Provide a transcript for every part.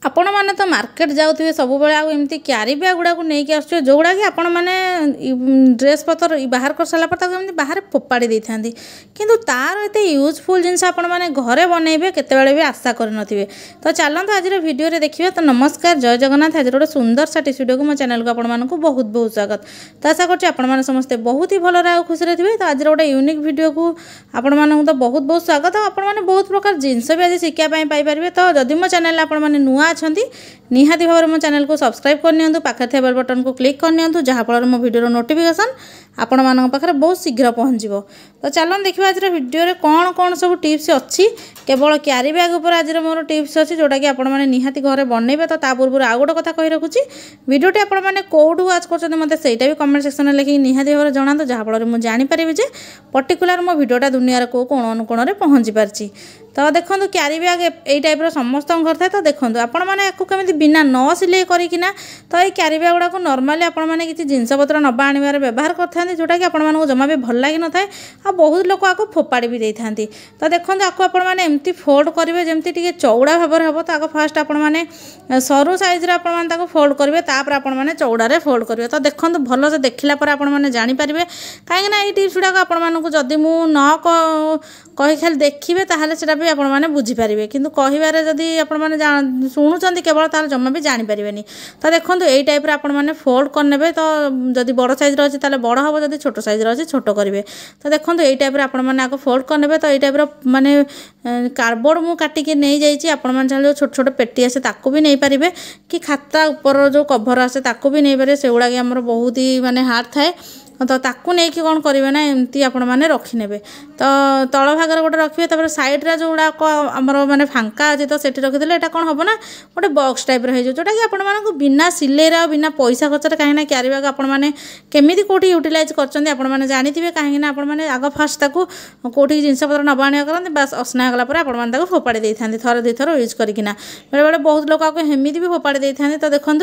आपण मैंने तो मार्केट जाऊे सब एमती क्यारी बैग गुड़ा नहीं आसुचे जोगुड़ा कि आपण मैंने ड्रेस पतर बाहर कर सारा पर बाहर फोपाड़ी दे था किंतु तार एत यूजफुल जिनस आपण मैंने घरे बनइबे केते भी आशा करनथिबे। तो चलते आज वीडियो रे देखिए। तो नमस्कार, जय जगन्नाथ। आज गोटे सुंदर सा टिप्स वीडियो को मो चैनल को आपण मानक बहुत बहुत स्वागत। तो आशा करछि आपण माने समस्ते बहुत ही भल रहा खुशी थे। तो आज गोटे यूनिक वीडियो को आपण मानक तो बहुत बहुत स्वागत। आपण माने बहुत प्रकार जिनस भी आज शिक्षा पाई पारे। तो जदि मो चैनल आपण माने नुआ अच्छी निहाती भाव में मो चैनल को सब्सक्राइब करनी, पाखे थे बेल बटन को क्लिक करनी, जहाँफल मो वीडियो नोटिफिकेशन आपण मान पाखे बहुत शीघ्र पहुँच। तो चलो देखिए आज वीडियो रे कौन कौन सब टिप्स अच्छी। केवल क्यारी बैग उपर आज मोर टिप्स अच्छी जोटा कि आपण मैंने निहाती घरे बनइबे। तो ता पूर्व आउ गोटे कथा कही रखुची, वीडियोटी आपण मैंने कौटू वाच कर मत से कमेंट सेक्शन में लिखिक निहाती भाव जनातु, जहाँफल मुझे जानीपारि जे पर्टिकुलर मो वीडियोटा दुनिया को कोण अनुकोण में पहुँची पारछि। तो देखो क्यारी बैग यही टाइप समस्त घर थाए। तो देखो आपण मैंने कमी बिना न सिलाई करना तो ये क्यारी बैग गुड़ा नॉर्मली आपण मैंने किसी जिनस पत्र नवा आने व्यवहार करते जोटा कि आपण जमा भी भल लगी न थाए। आ बहुत लोग आपको फोपाड़ी भी देता। तो देखो आपको आपण मैंने एमती फोल्ड करेंगे जमती टे चौड़ा भाव में हम। तो आगे फास्ट आपण मैंने सरू साइज आपण फोल्ड करेंगे, तापर आपण मैंने चौड़ारे फोल्ड करेंगे। तो देखो भल से देखला पर आपण मैंने जानीपारे कहीं ये टिप्स गुड़ाक आपण जदि मु न कही खाली देखिए ताहले सेटा भी आपण मैंने बुझीपारे, किंतु कहिबारे जदि आपण मैंने शुणुचंती केवल तार जमा भी जानीपारे। तो देखो यही टाइप आपण मैंने फोल्ड करने। तो जदि बड़ साइज अच्छी ताले बड़ हम, जदि छोट साइज अच्छी छोट करेंगे। तो देखो यही टाइप आपण मैंने आगे फोल्ड करने। तो यही टाइप माने कार्डबोर्ड मु काटिके नहीं जाइए। आपण मैंने चाहिए छोट छोट पेटी आसे ताकू भी नहीं पारे, कि खाता ऊपर जो कभर आसे ताकू भी नहीं पारे। से गुड़ा आमर बहुत ही माने हार्ड थाए। तो ताकू नहीं कि कौन करेंगे ना एमती आपण मैंने रखिने। तो तल भागर गोटे रखिए, सैड्रे जो गुड़ाक आमर माने फांका अच्छे तो सेठी रखिदे एटा कौन हम ना गोटे बॉक्स टाइप हो जोटा कि आपण मानक बिना सिलेर बिना पैसा खर्च कहीं क्यारी बैग आपण मैंने केमिति कोठी यूटिलाइज करछन्ती आपण मैंने जानिथिबे। कहीं आपण मैंने आग फास्ट ताकू कोठी जिनस पत्र नबा आनिया करते बस असना गला पर आपण मैंने फोपाड़ी दे था थर दुई थर यूज करना। बेले बेले बहुत लोग आपको हेमिति भी फोपाड़ी दे था। तो देखो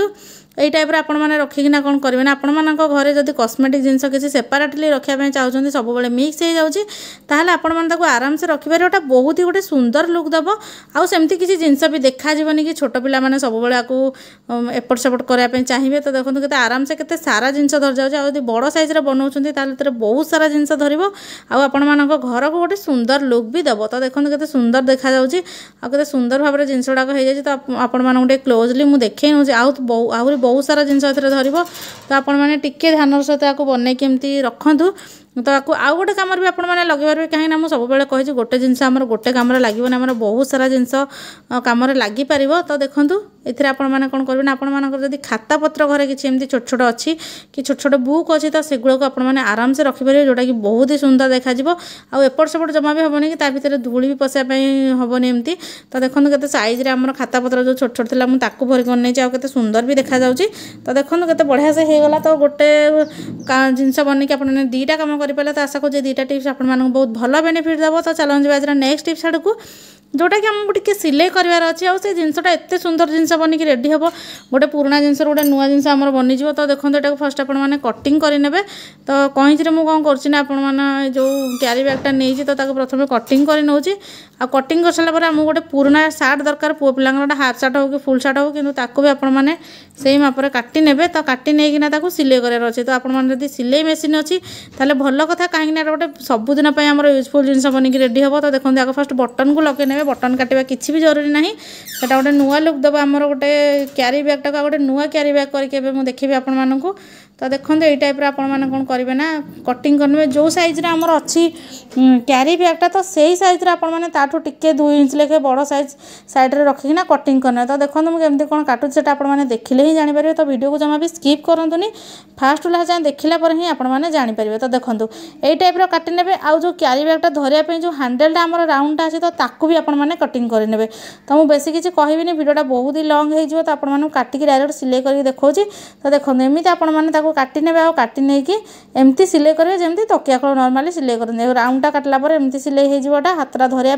यही टाइप आपण मैंने रखिकिना कौन करेंगे ना आपण मानक घरे जदि कॉस्मेटिक जिनस किसी सेपारेटली रखापी चाहते सब मिक्स हो जाऊँगी ताहले आपण मैंने आराम से रखिपारे। गोटा बहुत ही गोटे सुंदर लुक दब। आउ सेमती किसी जिनस भी देखाजनी कि छोट पिला माने सब आपको एपट सेपट करने चाहिए। तो देखो केते आराम से केते सारा जिनस धरी जाऊँगी। आदि बड़ साइज बनाऊँगी ताहले बहुत सारा जिनस धरब आपण मानक घर को गोटे सुंदर लुक भी दब। तो देखो केते सुंदर देखा जाउछि, आ केते सुंदर भाव में जिनस गुड़ाक हो जाए। तो आपण मानक क्लोजली मुझे देखई नौ आहरी बहुत सारा जिनस धरब। तो आपण मैंने टिके ध्यान सहित आपको बनई केमती रखु। तो आपको आउ गोटे कम भी आपण मैंने लगे पारे, कहीं मुझे सब कही गोटे जिनस आमर गोटे कम लगे ना, बहुत सारा जिनस कम लगिपर। तो देखूँ ये आपण मैंने कौन करेंगे ना आपण मानक जदि खाता पत्र घरे किसी एमती छोट छोट अच्छी कि छोट छोट बुक अच्छी तो सेगुड़ा को आपण मैंने आराम से रखिपारे, जोटा कि बहुत ही सुंदर देखा आउ एपट सेपट जमा भी हेनी कि भितर धूली भी पशापी हेनी एमती। तो देखो केते साइज आम खाता पत्र जो छोट छोट था मुझे भरी कर नहीं आते सुंदर भी देखा जाऊँगी। तो देखो केते बढ़िया से होगला। तो गोटे जिनस बनई कि आपने दीटा कम करें। तो आशा करूँ दीटा टिप्स आपण मानक बहुत भल बेनिफिट दब। तो चलते आज नेक्स्ट टिप्स आड़ को जोटा कि आमको टे सिलाई करार अच्छे। आ जिनसटा एत सुंदर जिनस बनिक रेडी हम, गोटे पुराना जिनस गोटे नुआ जिनस आम बनीज। तो देखो यहाँ फर्स्ट आप कटिंग करे। तो कहीं मुझे कौन कर जो क्यारी बैगटा नहीं तो प्रथम कटिंग कर नौ। आ कटिंग कर सारापर आमको गोटे पुराना सार्ट दरकार, पुओ पिला हाफ सार्ट हो कि फुल सार्ट हो, कि भी आपने से मापर काटी ने। तो काटी नहीं सिलाई करार अच्छे। तो आपड़ी सिलाई मेसीन अच्छी ताले भल कथा, कहीं गोटे सबुदिन आम यूजफुल जिनस बनिक रेडी हम। तो देखो आगे फास्ट बटन को लगे ने, बटन काटिबा किछि भी जरूरी नहीं। सेटा गोटे नुआ लुक दब आमर गोटे क्यारी बैगटा गोटे नुआ क्यारी बैग करके देखिए आपण मानकू। तो देखो यही टाइप आपण मैंने कौन करेंगे ना कटिंग करेंगे जो साइज आमर अच्छी क्यारी बैगटा। तो सही साइज आपण मैंने ताठू टिके 2 इंच लेखे बड़ साइज साइड्रे रखिकिना कटिंग करना। तो देखो मुझे केमती कौन काटुची सेटा आपण मैंने देखिले ही जानीपारे। तो वीडियो को जमा भी स्किप करंतुनी, फास्ट लास्ट जाए देखला पर ही आपण मैंने जानीपारे। तो देखो यही टाइप काटि नेबे। आउ जो क्यारी बैगटा धरिया जो हैंडलटा आमर राउंडटा अच्छे तो ताकू भी आपण मैंने कटिंग करे। तो मुझे बेसी किसी कहबी वीडियोटा बहुत ही लंग हो। तो आपण मैंने काटिकी डायरेक्ट सिलाई करके देखा। तो देखो एमती आपण मैंने काटी नेबे आ काटी नै कि एमती सिलाई करेंगे जमी तकिया खोल नॉर्मली सिलाई करते राउंडटा काटला पर एमती सिलाई होटा हाथटा धरिया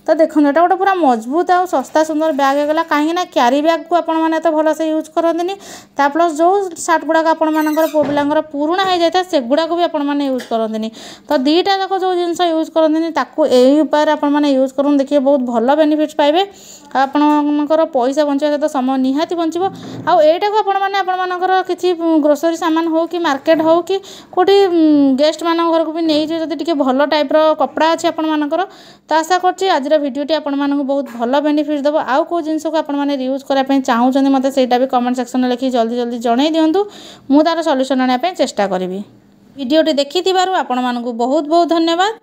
तो देखो एटा गोटे पूरा मजबूत आ सस्ता सुंदर बैग होगा कहीं क्यारी बैग को आपण मैंने तो भलसे यूज करते प्लस जो सार्ट गुड़ाक आपर पुओ पिलांकर पुराणा हो जाए से गुड़ाक भी आपण मैंने यूज करते तो दीटा जाक जो जिनस यूज करते यही उपाय आपण मैंने यूज कर देखिए बहुत भल बेनिफिट्स पाइबे आपणकर पैसा बंचा सहित समय निहाती बंचो आईटा को आपणकर किसी ग्रोसरी सामान हो कि मार्केट हो कि कौटी गेस्ट मान घर को भी नहीं जब भल टाइप कपड़ा अच्छे आपणकर तो आशा कर आज भिडियोटी आपण मानक बहुत भल बेनिफिट देव आउ कौ जिन को आपने यूज करने चाहूँगी मत से भी कमेंट सेक्शन में लिखी जल्दी जल्दी जन दिंतु मु तार सल्यूशन आने चेष्टा करी भिडियोटी देखि आपण मानक बहुत बहुत धन्यवाद।